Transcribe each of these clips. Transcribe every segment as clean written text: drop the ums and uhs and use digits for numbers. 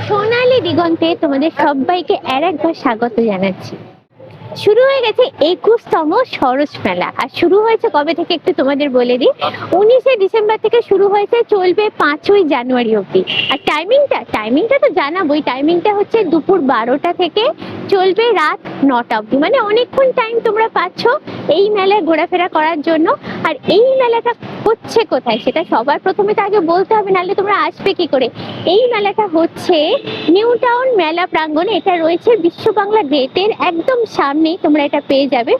সোনালী দিগন্তে তোমাদের সবাইকে আর একবার স্বাগত জানাচ্ছি। শুরু হয়ে গেছে 21তম সরস মেলা। আর শুরু হয়েছে কবে থেকে একটু তোমাদের বলে দিই। 19শে ডিসেম্বর থেকে শুরু হয়েছে, চলবে 5ই জানুয়ারি অব্দি। আর টাইমিংটা তো জানাবোই। টাইমিংটা হচ্ছে দুপুর 12টা থেকে চলবে রাত 9টা অব্দি। মানে অনেকক্ষণ টাইম তোমরা পাচ্ছ এই মেলায় ঘোরাফেরা করার জন্য। আর এই মেলাটা হচ্ছে কোথায় সেটা সবার প্রথমে তো আগে বলতে হবে, নাহলে তোমরা আসবে কি করে। এই মেলাটা হচ্ছে নিউ টাউন মেলা প্রাঙ্গণে। এটা রয়েছে বিশ্ব বাংলা গেটের একদম সামনেই, তোমরা এটা পেয়ে যাবে।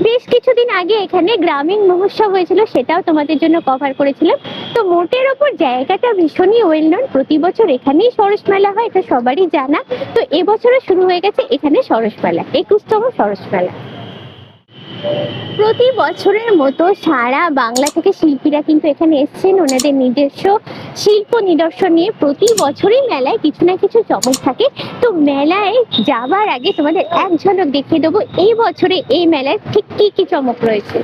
বেশ কিছুদিন আগে এখানে গ্রামীণ মহোৎসব হয়েছিল, সেটাও তোমাদের জন্য কভার করেছিলাম। তো মোটের ওপর জায়গাটা ভীষণই ওয়েল নন। প্রতি বছর এখানেই সরস মেলা হয়, এটা সবারই জানা। তো এবছরও শুরু হয়ে গেছে এখানে সরস মেলা, 21তম সরস মেলা। প্রতি বছরের মতো সারা বাংলা থেকে শিল্পীরা কিন্তু এখানে এসছেন ওনাদের নিজস্ব শিল্প নিদর্শন নিয়ে। প্রতি বছরই মেলায় কিছু না কিছু চমক থাকে। তো মেলায় যাবার আগে তোমাদের এক ঝলক দেখিয়ে দেবো এই বছরে এই মেলায় ঠিক কি কি চমক রয়েছে।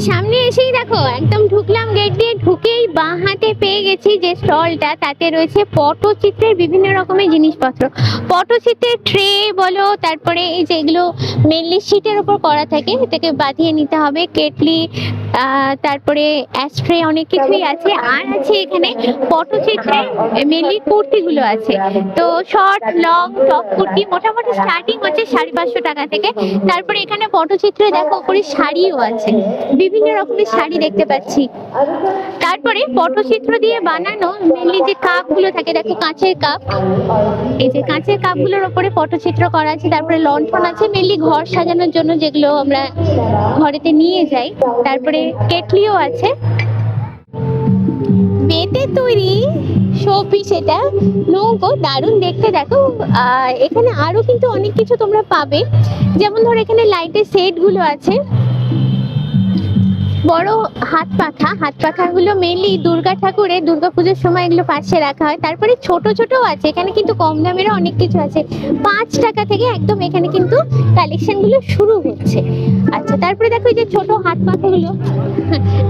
সামনে এসেই দেখো একদম ঢুকলাম, গেট দিয়ে ঢুকেই বাঁ হাতে পেয়ে গেছি যে স্টলটা, তাতে রয়েছে পটচিত্রের বিভিন্ন রকমের জিনিসপত্র। পটচিত্রের ট্রে বলো, তারপরে এই যে এগুলো মেনলি শিটের উপর করা থাকে, এটাকে বাঁধিয়ে নিতে হবে, কেটলি, তারপরে অ্যাস্ট্রে, অনেক কিছুই আছে। আর আছে এখানে পটচিত্রে মেনলি কুর্তিগুলো আছে। তো শর্ট, লং, টপ কুর্তি মোটামুটি স্টার্টিং হচ্ছে 550 টাকা থেকে। তারপরে এখানে পটচিত্রে দেখো উপরে শাড়িও আছে, বিভিন্ন রকমের শাড়ি দেখতে পাচ্ছি। তারপরে পটচিত্র দিয়ে বানানো মেনলি যে কাপ গুলো থাকে, দেখো কাঁচের কাপ, এই যে কাঁচের কাপ গুলোর উপরে পটচিত্র করা আছে। তারপরে লণ্ঠন আছে মেনলি ঘর সাজানোর জন্য, যেগুলো আমরা ঘরেতে নিয়ে যাই। তারপরে কেটলিও আছে। বেতের তৈরি শোপিস, এটা নৌকো, দারুণ দেখতে। দেখো এখানে আরো কিন্তু অনেক কিছু তোমরা পাবে, যেমন ধর এখানে লাইটের সেট গুলো আছে। বড় হাত পাখা গুলো মেনলি দুর্গা ঠাকুরের দুর্গাপুজোর সময় এগুলো পাশে রাখা হয়। তারপরে ছোট ছোটও আছে, এখানে কিন্তু কম দামেরও অনেক কিছু আছে। 5 টাকা থেকে একদম এখানে কিন্তু কালেকশন গুলো শুরু হচ্ছে। আচ্ছা, তারপরে দেখো এই যে ছোট হাত পাখা গুলো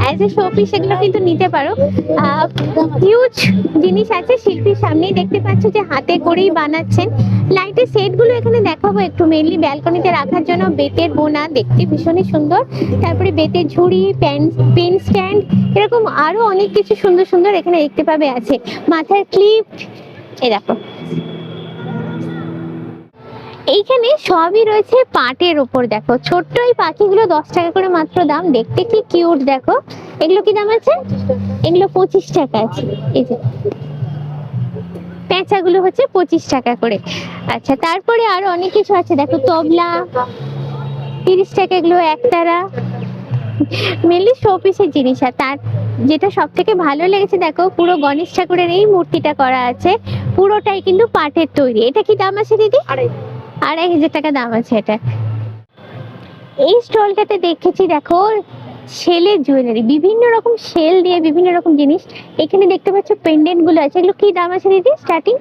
অ্যাজ এ শোপিস, সেগুলো কিন্তু নিতে পারো। হিউজ জিনিস আছে, শিল্পীর সামনেই দেখতে পাচ্ছ যে হাতে করেই বানাচ্ছেন। লাইটের সেট গুলো এখানে দেখাবো একটু, মেনলি ব্যালকনিতে রাখার জন্য বেতের বোনা, দেখতে ভীষণই সুন্দর। তারপরে বেতের ঝুড়ি, স্ট্যান্ড, পেন স্ট্যান্ড, এরকম আরো অনেক কিছু সুন্দর সুন্দর এখানে দেখতে পাবে আছে। মাথার ক্লিপ, এই দেখো এইখানে সবই রয়েছে পাটের ওপর। দেখো ছোট্ট এই পাখিগুলো 10 টাকা করে মাত্র দাম, দেখতে কি কিউট। দেখো এগুলো কি দাম আছে? এগুলো 25 টাকা আছে। এই যে পেঁচাগুলো হচ্ছে 25 টাকা করে। আচ্ছা, তারপরে আরো অনেক কিছু আছে। দেখো তবলা 30 টাকা, এগুলো একতারা, মেনলি শোপিসের জিনিস। আর তার যেটা সব থেকে ভালো লেগেছে, দেখো পুরো গণেশ ঠাকুরের এই মূর্তিটা করা আছে, পুরোটাই কিন্তু পাটের তৈরি। এটা কি দাম আছে দিদি? 2,500 টাকা দাম আছে এটা। এই স্টলটাতে দেখেছি দেখো শেলের জুয়েলারি, বিভিন্ন রকম শেল দিয়ে বিভিন্ন রকম জিনিস। এখানে দেখতে পাচ্ছ পেন্ডেন্ট গুলো আছে, এগুলো কি দাম আছে দিদি স্টার্টিং?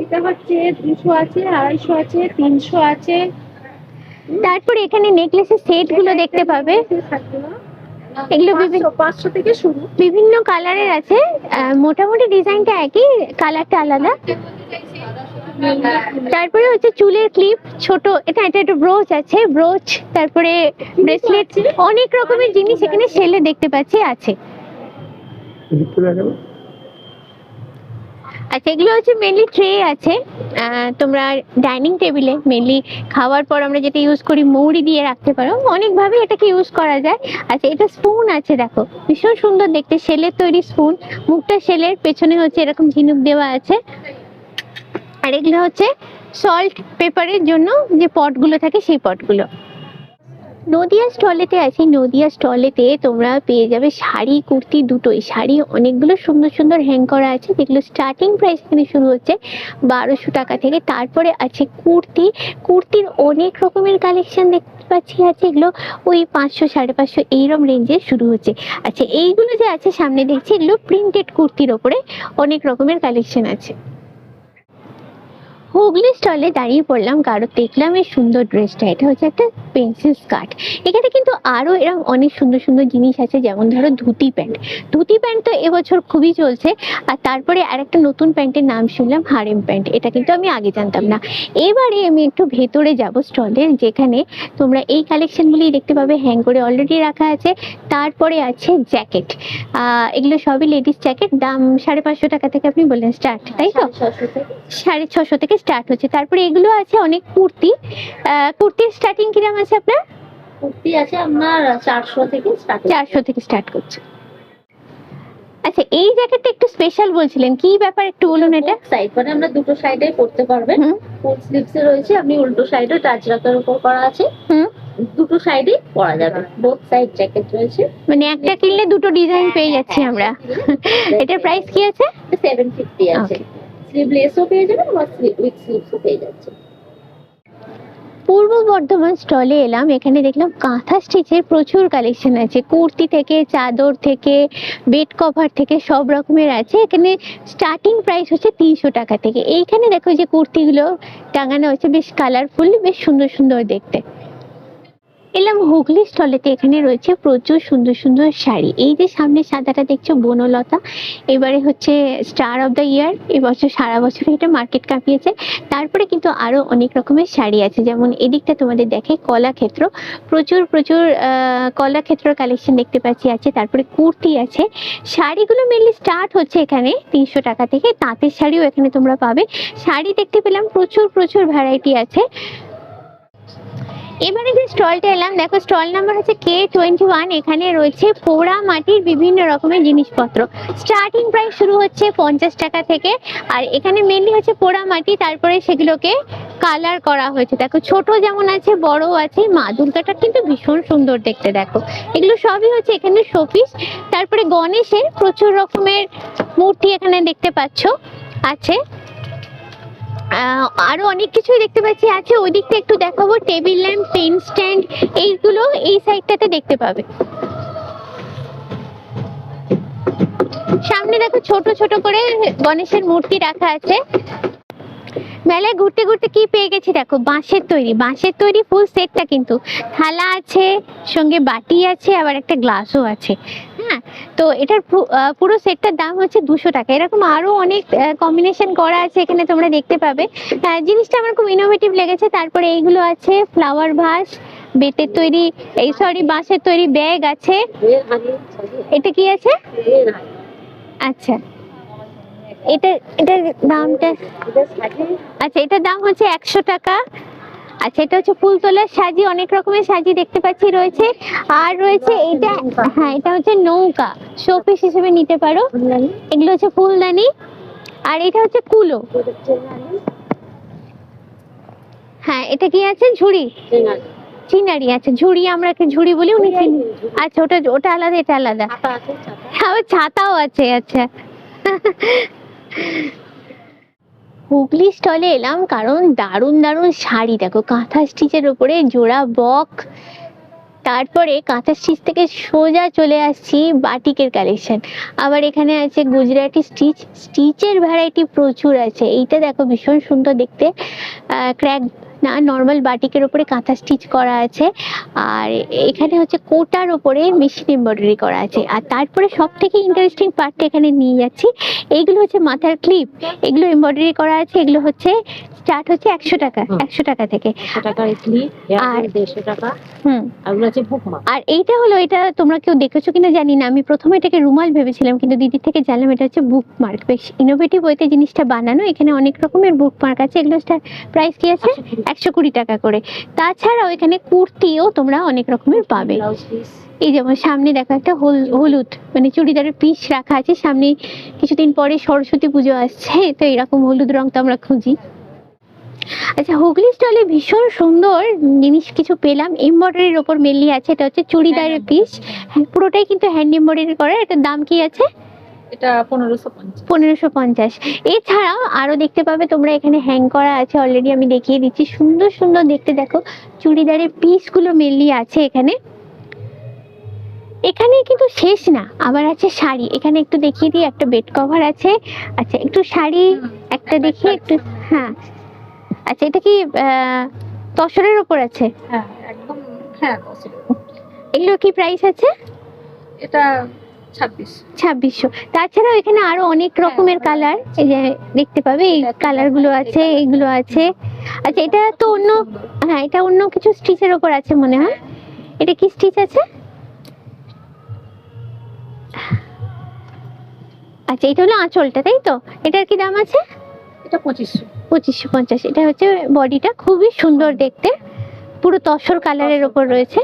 এটা হচ্ছে 200 আছে, 250 আছে, 300 আছে। তারপরে এখানে নেকলেসের সেট গুলো দেখতে পাবে, এগুলো 500 থেকে শুরু। বিভিন্ন কালারের আছে। মোটামুটি ডিজাইনটা একই, কালারটা আলাদা। তারপরে হচ্ছে চুলের ক্লিপ ছোট, এটা একটু ব্রোচ আছে, ব্রোচ, তারপরে ব্রেসলেট, অনেক রকমের জিনিস এখানে সেলে দেখতে পাচ্ছি আছে। আচ্ছা, এগুলো হচ্ছে মেনলি ট্রে আছে। তোমরা ডাইনিং টেবিলে মেনলি খাওয়ার পর আমরা যেটা ইউজ করি, মৌরি দিয়ে রাখতে পারো, অনেকভাবে এটাকে ইউজ করা যায়। আচ্ছা, এটা স্পুন আছে, দেখো ভীষণ সুন্দর দেখতে, শেলের তৈরি স্পুন, মুখটা শেলের, পেছনে হচ্ছে এরকম ঝিনুক দেওয়া আছে। আর এগুলো হচ্ছে সল্ট পেপারের জন্য যে পটগুলো থাকে, সেই পটগুলো। নদিয়া স্টলেতে আছি, নদিয়া স্টলেতে তোমরা পেয়ে যাবে শাড়ি কুর্তি দুটোই। শাড়ি অনেকগুলো সুন্দর সুন্দর হ্যাং করা আছে, যেগুলো স্টার্টিং প্রাইস এখানে শুরু হচ্ছে 1200 টাকা থেকে। তারপরে আছে কুর্তি, কুর্তির অনেক রকমের কালেকশন দেখতে পাচ্ছি আছে, এগুলো ওই 500 550 এইরকম রেঞ্জে শুরু হচ্ছে। আচ্ছা, এইগুলো যে আছে সামনে দেখছি, এগুলো প্রিন্টেড কুর্তির ওপরে অনেক রকমের কালেকশন আছে। হুগলি স্টলে দাঁড়িয়ে পড়লাম, কারণ দেখলাম এই সুন্দর ড্রেসটা, এটা হচ্ছে একটা পেন্সিল স্কার্ট। এখানে কিন্তু আরো এরকম অনেক সুন্দর সুন্দর জিনিস আছে, যেমন ধরো ধুতি প্যান্ট। ধুতি প্যান্ট তো এবছর খুবই চলছে। আর তারপরে আরেকটা নতুন প্যান্টের নাম শুনলাম, হারেম প্যান্ট, এটা কিন্তু আমি আগে জানতাম না। এবারে আমি একটু ভেতরে যাব স্টলের, যেখানে তোমরা এই কালেকশনগুলি দেখতে পাবে, হ্যাং করে অলরেডি রাখা আছে। তারপরে আছে জ্যাকেট, এগুলো সবই লেডিস জ্যাকেট, দাম 550 টাকা থেকে আপনি বললেন স্টার্ট, তাই তো? 650 থেকে স্টার্ট হচ্ছে। তারপরে এগুলো আছে অনেক কুর্তি, কুর্তির স্টার্টিং কিরকম আছে আপনার? কুর্তি আছে আপনার 400 থেকে স্টার্ট, 400 থেকে স্টার্ট করছে। আচ্ছা, এই জ্যাকেটটা একটু স্পেশাল বলছিলেন, কি ব্যাপার একটু বলুন। এটা সাইড মানে আমরা দুটো সাইডে পরতে পারবেন, ফুল স্লিভস এ রয়েছে, আপনি উল্টো সাইডে টাচ রাখার উপর করা আছে, দুটো সাইডে পরা যাবে, বোথ সাইড জ্যাকেট রয়েছে। মানে একটা কিনলে দুটো ডিজাইন পেয়ে যাচ্ছি আমরা। এটার প্রাইস কি আছে? 750 আছে। স্লিভলেসও পেয়ে যাবেন, বা উইথ স্লিভসও পেয়ে যাচ্ছে। পূর্ব বর্ধমান স্টলে এলাম, এখানে দেখলাম কাঁথা স্টিচের প্রচুর কালেকশন আছে, কুর্তি থেকে চাদর থেকে বেড কভার থেকে সব রকমের আছে। এখানে স্টার্টিং প্রাইস হচ্ছে 300 টাকা থেকে। এইখানে দেখো যে কুর্তিগুলো টাঙানো হচ্ছে, বেশ কালারফুল, বেশ সুন্দর সুন্দর দেখতে। এলাম হুগলি স্টলেতে, এখানে রয়েছে প্রচুর সুন্দর সুন্দর শাড়ি। এই যে সামনে সাদাটা দেখছো, বনলতা, এবারে হচ্ছে স্টার অফ দ্য ইয়ার, এবছর সারা বছর এটা মার্কেট কাঁপিয়েছে। তারপরে কিন্তু আরো অনেক রকমের শাড়ি আছে, যেমন এদিকটা তোমাদের দেখে কলাক্ষেত্র, প্রচুর প্রচুর কলাক্ষেত্রের কালেকশন দেখতে পাচ্ছি আছে। তারপরে কুর্তি আছে, শাড়িগুলো মেনলি স্টার্ট হচ্ছে এখানে 300 টাকা থেকে। তাঁতের শাড়িও এখানে তোমরা পাবে। শাড়ি দেখতে পেলাম প্রচুর প্রচুর ভ্যারাইটি আছে। এবারে যে স্টলটা এলাম, দেখো স্টল নাম্বার হচ্ছে K21। এখানে রয়েছে পোড়া মাটির বিভিন্ন রকমের জিনিসপত্র, স্টার্টিং প্রাইস শুরু হচ্ছে 50 টাকা থেকে। আর এখানে মেনলি হচ্ছে পোড়া মাটি, তারপরে সেগুলোকে কালার করা হয়েছে। দেখো ছোট যেমন আছে, বড় আছে। মা দুর্গাটা কিন্তু ভীষণ সুন্দর দেখতে, দেখো এগুলো সবই হচ্ছে এখানে শোপিস। তারপরে গণেশের প্রচুর রকমের মূর্তি এখানে দেখতে পাচ্ছ আছে। আরো অনেক কিছুই দেখতে পাচ্ছি আছে। ওই দিকটা একটু দেখাবো, টেবিল ল্যাম্প, পেন স্ট্যান্ড, এইগুলো এই সাইডটাতে দেখতে পাবে। সামনে দেখো ছোট ছোট করে গণেশের মূর্তি রাখা আছে। মেলায় ঘুরতে ঘুরতে কি পেয়ে গেছি দেখো, বাঁশের তৈরি, বাঁশের তৈরি ফুল সেটটা কিন্তু, থালা আছে, সঙ্গে বাটি আছে, আবার একটা গ্লাসও আছে। হ্যাঁ, তো এটার পুরো সেটটার দাম হচ্ছে 200 টাকা। এরকম আরো অনেক কম্বিনেশন করা আছে, এখানে তোমরা দেখতে পাবে। জিনিসটা আমার খুব ইনোভেটিভ লেগেছে। তারপরে এইগুলো আছে ফ্লাওয়ার ভাস, বেতের তৈরি, এই সরি বাঁশের তৈরি ব্যাগ আছে। এর হানি শাড়ি, এটা কি আছে? এর হানি। আচ্ছা, এটা এটার দামটা, এটা শাড়ি আচ্ছা এটার দাম হচ্ছে 100 টাকা। আচ্ছা, এটা হচ্ছে ফুল তোলার সাজি, অনেক রকমের সাজি দেখতে পাচ্ছি রয়েছে। আর রয়েছে এটা, হ্যাঁ এটা হচ্ছে নৌকা, শোপিস হিসেবে নিতে পারো। ফুলদানি, এগুলো হচ্ছে ফুলদানি। আর এটা হচ্ছে কুলো। এটা চেনারি, হ্যাঁ এটা কি আছে? ঝুড়ি, চেনারি। চিনারি। আচ্ছা ঝুড়ি, আমরা কি ঝুড়ি বলি, উনি চিনি। আচ্ছা ওটা ওটা আলাদা, এটা আলাদা। ছাতা আছে, ছাতা। আবার ছাতাও আছে। আচ্ছা হুগলি স্টলে এলাম কারণ দারুণ দারুণ শাড়ি দেখো, কাঁথা স্টিচের উপরে জোড়া বক। তারপরে কাঁথা স্টিচ থেকে সোজা চলে আসছি বাটিকের কালেকশন। আবার এখানে আছে গুজরাটি স্টিচ, স্টিচের ভ্যারাইটি প্রচুর আছে। এইটা দেখো ভীষণ সুন্দর দেখতে, ক্র্যাক না, নর্মাল বাটিকের উপরে কাঁথা স্টিচ করা আছে। আর এখানে হচ্ছে কোটার উপরে মেশিন এমব্রয়ডারি করা আছে। আর তারপরে সব থেকে ইন্টারেস্টিং পার্টটা এখানে নিয়ে যাচ্ছি, এইগুলো হচ্ছে মাথার ক্লিপ, এগুলো এমব্রয়ডারি করা আছে। এগুলো হচ্ছে স্টার্ট হচ্ছে 100 টাকা, 100 টাকা থেকে। 100 টাকার ক্লিপ, আর 150 টাকা। হুম। এগুলো আছে বুকমা। আর এইটা হলো, এটা তোমরা কেউ দেখেছো কিনা জানি না, আমি প্রথমে এটাকে রুমাল ভেবেছিলাম, কিন্তু দিদির থেকে জানলাম এটা হচ্ছে বুকমার্ক। বেশ ইনোভেটিভ ওয়েতে জিনিসটা বানানো। এখানে অনেক রকমের বুকমার্ক আছে। এগুলোর প্রাইস কি আছে? 120 টাকা করে। তাছাড়াও এখানে কুর্তিও তোমরা অনেক রকমের পাবে। Blouse piece. এই যেমন সামনে দেখো একটা হলুদ মানে চুড়িদারের পিস রাখা আছে। সামনে কিছুদিন পরে সরস্বতী পুজো আসছে, তো এরকম হলুদ রং তো আমরা খুঁজি। আচ্ছা, হুগলি স্টলে ভীষণ সুন্দর জিনিস কিছু পেলাম, এমব্রয়ডারির ওপর মেনলি আছে। এটা হচ্ছে চুড়িদারের পিস, পুরোটাই কিন্তু হ্যান্ড এমব্রয়ডারি করা। এটার দাম কি আছে? এটা 1550। 1550। এছাড়াও আরো দেখতে পাবে তোমরা, এখানে হ্যাং করা আছে, অলরেডি আমি দেখিয়ে দিচ্ছি। সুন্দর সুন্দর দেখতে দেখো চুড়িদারের পিস গুলো মেনলি আছে এখানে। এখানে কিন্তু শেষ না, আবার আছে শাড়ি। এখানে একটু দেখিয়ে দিই, একটা বেড কভার আছে। আচ্ছা একটু শাড়ি একটা দেখি একটু। হ্যাঁ আচ্ছা, এটা কি তসরের উপর আছে? হ্যাঁ একদম, হ্যাঁ তসরের। এগুলো কি প্রাইস আছে? এটা 2600। তাছাড়াও এখানে আরো অনেক রকমের কালার, এই যে দেখতে পাবে, এই কালার গুলো আছে, এইগুলো আছে। আচ্ছা এটা তো অন্য, হ্যাঁ এটা অন্য কিছু স্টিচের উপর আছে মনে হয়। এটা কি স্টিচ আছে? আচ্ছা এটা হলো আঁচলটা, তাই তো? এটার কি দাম আছে? এটা 2500। 2550। এটা হচ্ছে বডিটা, খুবই সুন্দর দেখতে, পুরো তসর কালারের উপর রয়েছে।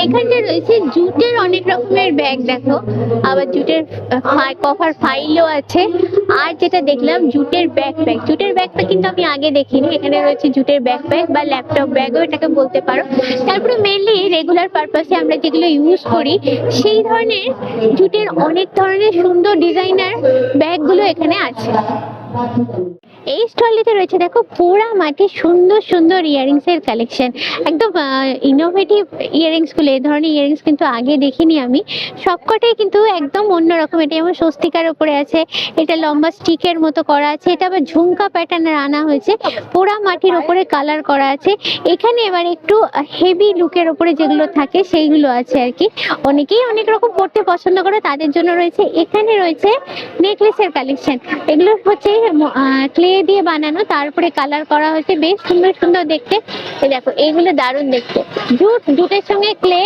এখানটা রয়েছে জুটের অনেক রকমের ব্যাগ দেখো, আবার জুটের কভার ফাইলও আছে। আর যেটা দেখলাম জুটের ব্যাকপ্যাক, জুটের ব্যাকপ্যাক কিন্তু আমি আগে দেখিনি। এখানে রয়েছে জুটের ব্যাকপ্যাক বা ল্যাপটপ ব্যাগও এটাকে বলতে পারো। তারপরে মেনলি রেগুলার পারপাসে আমরা যেগুলো ইউজ করি সেই ধরনের জুটের অনেক ধরনের সুন্দর ডিজাইনার ব্যাগগুলো এখানে আছে। এই স্টলটিতে রয়েছে দেখো পোড়া মাটির সুন্দর সুন্দর ইয়ারিংস এর কালেকশন, একদম ইনোভেটিভ ইয়ারিংস গুলো। এই ধরনের ইয়ারিংস কিন্তু আগে দেখিনি আমি, সবকটাই কিন্তু একদম অন্যরকম। এটা যেমন স্বস্তিকার উপরে আছে, এটা লম্বা স্টিকের মতো করা আছে, এটা আবার ঝুমকা প্যাটার্নের আনা হয়েছে, পোড়া মাটির উপরে কালার করা আছে। এখানে এবার একটু হেভি লুকের উপরে যেগুলো থাকে সেইগুলো আছে আর কি। অনেকেই অনেক রকম পড়তে পছন্দ করে, তাদের জন্য রয়েছে। এখানে রয়েছে নেকলেসের কালেকশন, এগুলো হচ্ছে ক্লে দিয়ে বানানো, তারপরে কালার করা হয়েছে, বেশ সুন্দর সুন্দর দেখতে। এই দেখো এইগুলো দারুণ দেখতে, জুটের সঙ্গে ক্লে।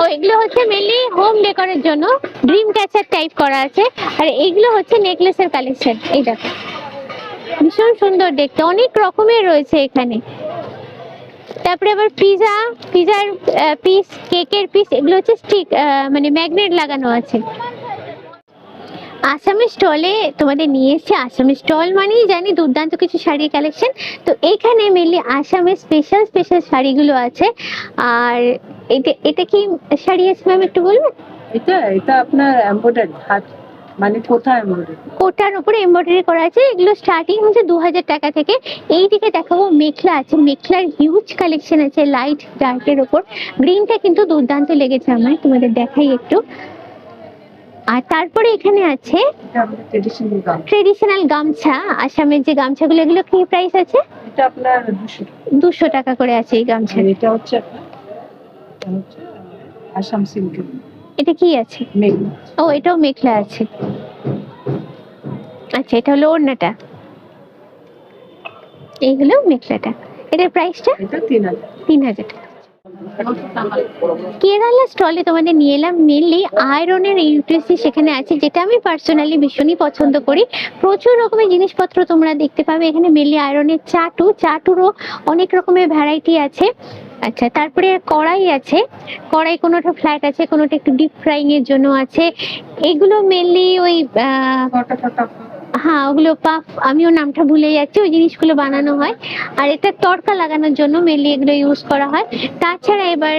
ও এগুলো হচ্ছে মেনলি হোম ডেকোরের জন্য, ড্রিম ক্যাচার টাইপ করা আছে। আর এইগুলো হচ্ছে নেকলেসের কালেকশন। এই দেখো ভীষণ সুন্দর দেখতে, অনেক রকমের রয়েছে এখানে। তারপরে আবার পিজার পিস, কেকের পিস, এগুলো হচ্ছে স্টিক মানে ম্যাগনেট লাগানো আছে। আসামের স্টলে তোমাদের নিয়ে এসেছি। আসামের স্টল মানেই জানি দুর্দান্ত কিছু শাড়ির কালেকশন। তো এখানে মেনলি আসামের স্পেশাল স্পেশাল শাড়িগুলো আছে। আর এটা কি শাড়ি আছে ম্যাম, একটু বলবেন? এটা আপনার এমব্রয়ডারি, হাত মানে কোথা এমব্রয়ডারি, কোটার উপরে এমব্রয়ডারি করা আছে। এগুলো স্টার্টিং হচ্ছে 2000 টাকা থেকে। এইদিকে দেখাবো মেখলা আছে, মেখলার হিউজ কালেকশন আছে লাইট ডার্কের উপর। গ্রিনটা কিন্তু দুর্দান্ত লেগেছে আমার, তোমাদের দেখাই একটু। আর তারপরে এখানে আছে এটা আমাদের ট্রেডিশনাল গাউন। ট্রেডিশনাল গামছা, আসামের যে গামছাগুলো, এগুলো কি প্রাইস আছে? এটা আপনার 200 টাকা করে আছে এই গামছা। আর এটা হচ্ছে আপনার, এটা হচ্ছে আসাম সিল্কের এটা কি আছে? মেঘনা। ও এটাও মেখলা আছে। আচ্ছা এটা হলো ওড়নাটা, এই হলো মেখলাটা। এটার প্রাইসটা এটা 3000। 3000 টাকা। কেরালা স্টলে তোমাদের নিয়ে এলাম মেনলি আয়রনের ইউটিলিটি সেখানে আছে, যেটা আমি পার্সোনালি ভীষণই পছন্দ করি। প্রচুর রকমের জিনিসপত্র তোমরা দেখতে পাবে এখানে। মেনলি আয়রনের চাটুরও অনেক রকমের ভ্যারাইটি আছে। আচ্ছা, তারপরে কড়াই আছে, কড়াই কোনোটা ফ্ল্যাট আছে, কোনোটা একটু ডিপ ফ্রাইং এর জন্য আছে। এগুলো মেনলি ওই হ্যাঁ, ওগুলো পাফ, আমিও নামটা ভুলে যাচ্ছি, ওই জিনিসগুলো বানানো হয়। আর এটা তড়কা লাগানোর জন্য মেনলি এগুলো ইউজ করা হয়। তাছাড়া এবার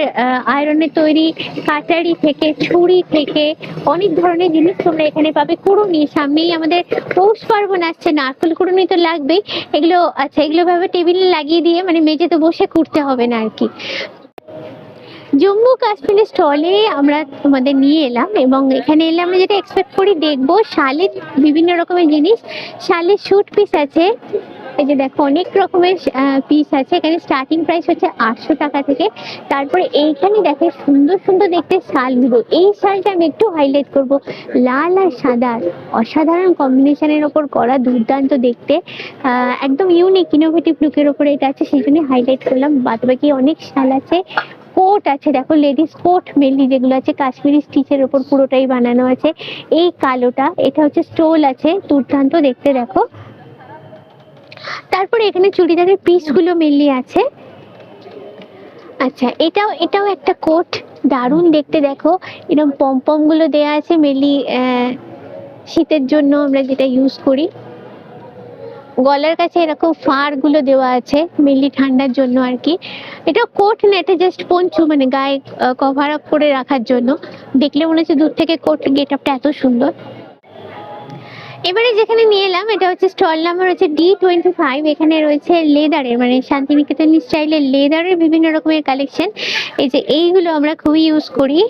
আয়রনের তৈরি কাটারি থেকে, ছুরি থেকে অনেক ধরনের জিনিস তোমরা এখানে পাবে। কুড়ুনি, সামনেই আমাদের পৌষ পার্বণ আসছে, নারকেল কুড়ুনি তো লাগবেই। এগুলো আচ্ছা, এগুলো ভাবে টেবিলে লাগিয়ে দিয়ে মানে মেঝেতে বসে কুড়তে হবে না আর কি। জম্মু কাশ্মীরের স্টলে আমরা তোমাদের নিয়ে এলাম, এবং এখানে এলে আমরা যেটা এক্সপেক্ট করি দেখবো শালের বিভিন্ন রকমের জিনিস। শালের স্যুট পিস আছে, এই যে দেখো অনেক রকমের পিস আছে। এখানে স্টার্টিং প্রাইস হচ্ছে 800 টাকা থেকে। তারপরে এইখানে দেখে সুন্দর সুন্দর দেখতে শালগুলো। এই শালটা আমি একটু হাইলাইট করব, লাল আর সাদা অসাধারণ কম্বিনেশনের ওপর করা, দুর্দান্ত দেখতে, একদম ইউনিক ইনোভেটিভ লুকের ওপরে এটা আছে, সেই জন্য হাইলাইট করলাম। বাদ বাকি অনেক শাল আছে। কোট আছে, দেখো লেডিস কোট মেনলি যেগুলো আছে কাশ্মীরি স্টিচের ওপর পুরোটাই বানানো আছে। এই কালোটা, এটা হচ্ছে স্টোল আছে, দুর্দান্ত দেখতে দেখো। তারপরে এখানে চুড়িদারের পিস গুলো মেনলি আছে। আচ্ছা, এটাও একটা কোট, দারুণ দেখতে দেখো। এরকম পম গুলো দেয়া আছে, মেনলি শীতের জন্য আমরা যেটা ইউজ করি। গলার কাছে এরকম ফার গুলো দেওয়া আছে, মেনলি ঠান্ডার জন্য আর কি। এটা কোট না, এটা জাস্ট পঞ্চু, মানে গায়ে কভার আপ করে রাখার জন্য। দেখলে মনে হচ্ছে দূর থেকে কোট গেট আপটা এত সুন্দর। এবারে যেখানে নিয়ে এলাম এটা হচ্ছে স্টল নাম্বার হচ্ছে D25। এখানে রয়েছে লেদারের, মানে শান্তিনিকেতন স্টাইলের লেদারের বিভিন্ন রকমের কালেকশন। এই যে এইগুলো আমরা খুবই ইউজ করি।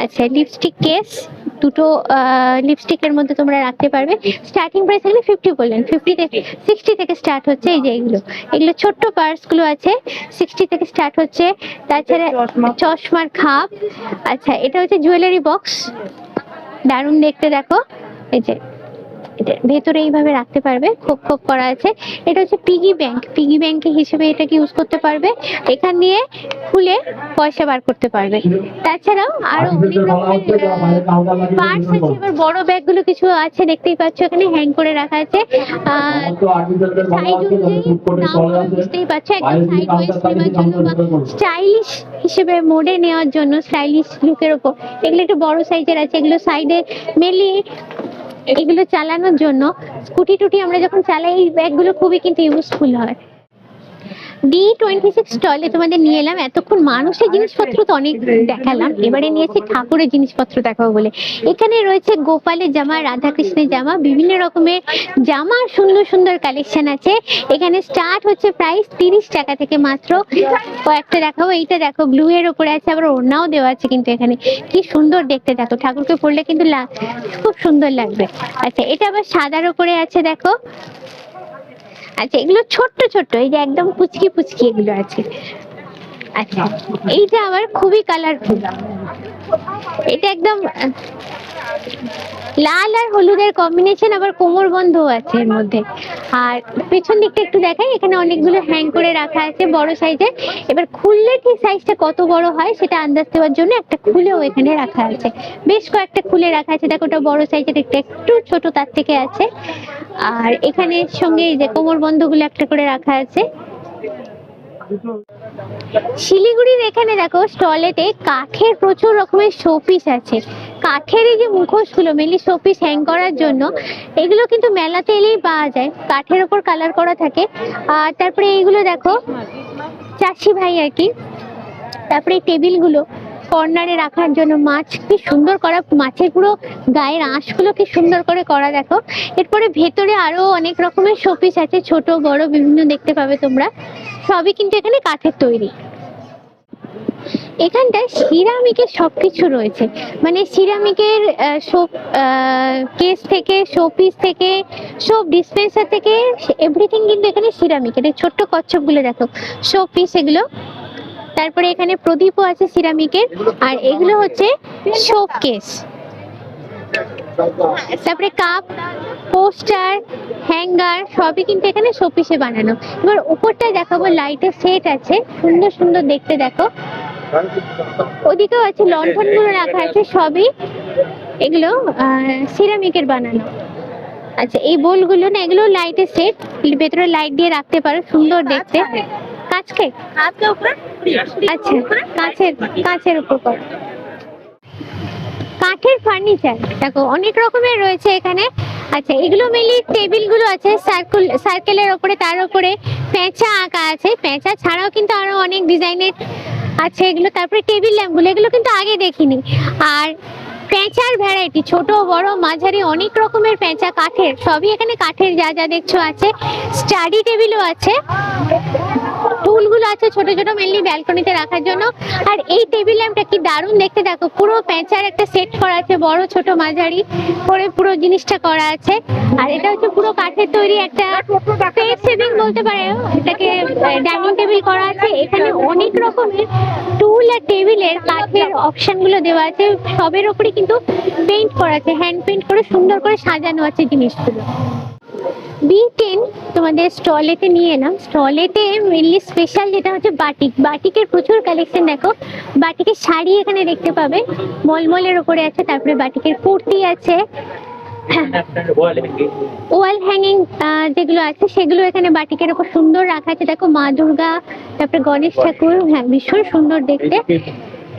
আচ্ছা, লিপস্টিক কেস, দুটো লিপস্টিকের মধ্যে তোমরা রাখতে পারবে। স্টার্টিং প্রাইস এখানে 50 বললেন, 60 থেকে স্টার্ট হচ্ছে। এই যে এগুলো ছোট্ট পার্স গুলো আছে, 60 থেকে স্টার্ট হচ্ছে। তাছাড়া চশমার খাপ। আচ্ছা, এটা হচ্ছে জুয়েলারি বক্স, দারুণ দেখতে দেখো। এই যে এটা ভেতরে এইভাবে রাখতে পারবে, খোপ করা আছে। এটা হচ্ছে পিগি ব্যাংক হিসেবে এটাকে ইউজ করতে পারবে। এখান দিয়ে খুলে পয়সা বার করতে পারবে। তাছাড়াও আরো অনেক রকমের পার্টস আছে। এবার বড় ব্যাগগুলো কিছু আছে, দেখতেই পাচ্ছ এখানে হ্যাং করে রাখা আছে। সাইজ অনুযায়ী দাম বুঝতেই পারছো, একদম সাইড ওয়াইজ নেওয়ার জন্য বা স্টাইলিশ হিসেবে মোডে নেওয়ার জন্য, স্টাইলিশ লুকের ওপর এগুলো একটু বড় সাইজের আছে। এগুলো সাইডে মেনলি এগুলো চালানোর জন্য, স্কুটি টুটি আমরা যখন চালাই এই ব্যাগগুলো খুবই কিন্তু ইউজফুল হয়। D26 স্টলে তোমাদের নিয়ে এলাম। এতক্ষণ মানুষের জিনিসপত্র তো অনেক দেখালাম, এবারে নিয়েছি ঠাকুরের জিনিসপত্র দেখাবো বলে। এখানে রয়েছে গোপালের জামা, রাধাকৃষ্ণের জামা, বিভিন্ন রকমের জামা, সুন্দর সুন্দর কালেকশন আছে। এখানে স্টার্ট হচ্ছে প্রাইস 30 টাকা থেকে মাত্র। কয়েকটা দেখাবো, এইটা দেখো ব্লু এর উপরে আছে, আবার ওড়নাও দেওয়া আছে কিন্তু এখানে। কি সুন্দর দেখতে দেখো, ঠাকুরকে পরলে কিন্তু খুব সুন্দর লাগবে। আচ্ছা, এটা আবার সাদার উপরে আছে দেখো। আচ্ছা, এগুলো ছোট্ট এই যে একদম পুচকি এগুলো আছে। আচ্ছা, এইটা আবার খুবই কালারফুল, এটা একদম লাল আর হলুদের কম্বিনেশন, আবার কোমর বন্ধ আছে এর মধ্যে। আর পেছন দিকটা একটু দেখাই, এখানে অনেকগুলো হ্যাং করে রাখা আছে বড় সাইজের। এবার খুললে ঠিক সাইজটা কত বড় হয় সেটা আন্দাজ দেওয়ার জন্য একটা খুলেও এখানে রাখা আছে, বেশ কয়েকটা খুলে রাখা আছে। দেখো, ওটা বড় সাইজের, একটু ছোট তার থেকে আছে। আর এখানে সঙ্গে এই যে কোমর বন্ধগুলো একটা করে রাখা আছে। শিলিগুড়ির এখানে দেখো স্টলেতে কাঠের প্রচুর রকমের শোপিস আছে। কাঠের এই যে মুখোশগুলো মেনলি শোপিস হ্যাং করার জন্য, এগুলো কিন্তু মেলাতে এলেই পাওয়া যায়, কাঠের ওপর কালার করা থাকে। আর তারপরে এইগুলো দেখো চাষি ভাই আর কি। তারপরে এই টেবিলগুলো কর্নারে রাখার জন্য, মাছ কি সুন্দর করা, মাছের পুরো গায়ের আঁশগুলো কি সুন্দর করে করা দেখো। এরপরে ভেতরে আরো অনেক রকমের শোপিস আছে, ছোট বড় বিভিন্ন দেখতে পাবে তোমরা, সবই কিন্তু এখানে কাঠের তৈরি। এখানটায় সিরামিকের সবকিছু রয়েছে, মানে সিরামিকের সোপ কেস থেকে, শোপিস থেকে, সোপ ডিসপেন্সার থেকে, এভরিথিং কিন্তু এখানে সিরামিকের। এই ছোট্ট কচ্ছপগুলো দেখো, শোপিস এগুলো। তারপরে এখানে প্রদীপও আছে সিরামিকের। আর এগুলো হচ্ছে শোপ কেস। তারপরে কাপ, পোস্টার, হ্যাঙ্গার সবই কিন্তু এখানে শোপিসে বানানো। এবার উপরটা দেখাবো, লাইটের সেট আছে সুন্দর সুন্দর দেখতে, দেখো ওদিকেও আছে, লণ্ঠন গুলো রাখা আছে, সবই এগুলো সিরামিকের বানানো। আচ্ছা এই বোলগুলো না, এগুলো লাইটের সেট, ভেতরে লাইট দিয়ে রাখতে পারো, সুন্দর দেখতে। কাঁচকে আচ্ছা, কাঁচের উপর করা কাঠের ফার্নিচার দেখো অনেক রকমের রয়েছে এখানে। আচ্ছা এগুলো মেনলি টেবিল গুলো আছে সার্কেলের উপরে, তার উপরে পেঁচা আঁকা আছে, পেঁচা ছাড়াও কিন্তু আরো অনেক ডিজাইনের আছে এগুলো। তারপরে টেবিল ল্যাম্প গুলো, এগুলো কিন্তু আগে দেখিনি। আর পেঁচার ভ্যারাইটি ছোট বড় মাঝারি অনেক রকমের পেঁচা, কাঠের, সবই এখানে কাঠের যা যা দেখছো আছে। স্টাডি টেবিলও আছে, টুলগুলো আছে ছোট ছোট, মেনলি ব্যালকনিতে রাখার জন্য। আর এই টেবিল ল্যাম্পটা কি দারুণ দেখতে, দেখো পুরো পেঁচার একটা সেট করা আছে, বড় ছোট মাঝারি করে পুরো জিনিসটা করা আছে। আর এটা হচ্ছে পুরো কাঠের তৈরি একটা স্পেস সেভিং বলতে পারো এটাকে, ডাইনিং টেবিল করা আছে। এখানে অনেক রকমের টুল আর টেবিলের কাঠের অপশন গুলো দেওয়া আছে, সবের উপরে কিন্তু পেইন্ট করা আছে, হ্যান্ড পেইন্ট করে সুন্দর করে সাজানো আছে জিনিসগুলো। B10 তোমাদের স্টলেতে নিয়ে এলাম। স্টলেতে মেনলি স্পেশাল যেটা হচ্ছে বাটিক, বাটিকের প্রচুর কালেকশন দেখো। বাটিকের শাড়ি এখানে দেখতে পাবে, মলমলের উপরে আছে। তারপরে বাটিকের কুর্তি আছে, ওয়াল হ্যাঙ্গিং যেগুলো আছে সেগুলো এখানে বাটিকের উপর সুন্দর রাখা আছে। দেখো মা দুর্গা, তারপরে গণেশ ঠাকুর, হ্যাঁ ভীষণ সুন্দর দেখতে।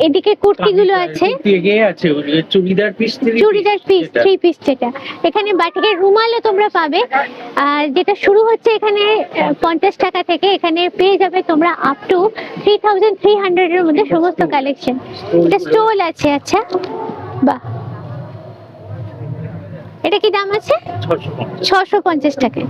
এদিকে কুর্তিগুলো আছে, চুড়িদার পিস, 3 পিস যেটা। এখানে বাটিকের রুমালও তোমরা পাবে, আর যেটা শুরু হচ্ছে এখানে 50 টাকা থেকে, এখানে পেয়ে যাবে তোমরা আপ টু 3300 এর মধ্যে সমস্ত কালেকশন। এটা স্টোল আছে, আচ্ছা বাহ। এটা কি দাম আছে? 650 টাকা।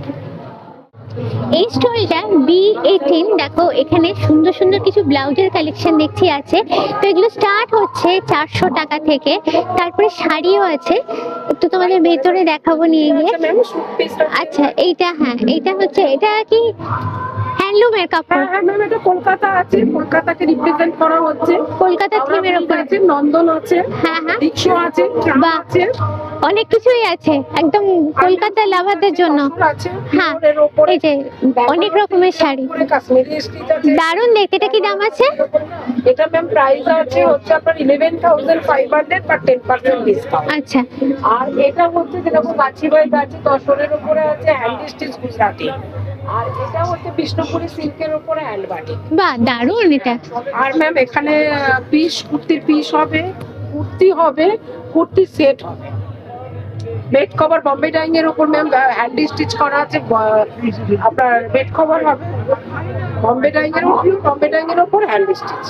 এই স্টলটা B18, দেখো এখানে সুন্দর সুন্দর কিছু ব্লাউজের কালেকশন দেখছি আছে। তো এগুলো স্টার্ট হচ্ছে 400 টাকা থেকে। তারপরে শাড়িও আছে, একটু তোমাদের ভেতরে দেখাবো নিয়ে গিয়ে। আচ্ছা এইটা, হ্যাঁ এইটা হচ্ছে, এটা কি হ্যান্ডলুমের কাপড়? হ্যাঁ ম্যাম, এটা কলকাতা আছে, কলকাতাকে রিপ্রেজেন্ট করা হচ্ছে। কলকাতা থিমের উপরে আছে, নন্দন আছে, হ্যাঁ হ্যাঁ রিক্সো আছে, ট্রাম বাহ। আছে, অনেক কিছুই আছে একদম কলকাতা লাভারদের জন্য। আছে, হ্যাঁ পিওরের উপরে এই যে অনেক রকমের শাড়ি, উপরে কাশ্মীরি স্টিচ আছে। দারুণ দেখতে। এটা কি দাম আছে? এটা ম্যাম প্রাইস আছে হচ্ছে আপনার 11,500 বা 10% ডিসকাউন্ট। আচ্ছা আর এটা হচ্ছে যেরকম গাছি বাই গাছি তসরের উপরে আছে, হ্যান্ড স্টিচ গুজরাটি। আর এটা হচ্ছে বিষ্ণুপুরি সিল্কের উপরে হ্যান্ড বাটিক। বাহ দারুণ এটা। আর ম্যাম এখানে পিস, কুর্তির পিস হবে, কুর্তি হবে, কুর্তি সেট হবে। বেড কভার বম্বে ডাইং এর উপর ম্যাম হ্যান্ড স্টিচ করা আছে, আপনার বেড কভার হবে বম্বে ডাইং এর উপর হ্যান্ড স্টিচ।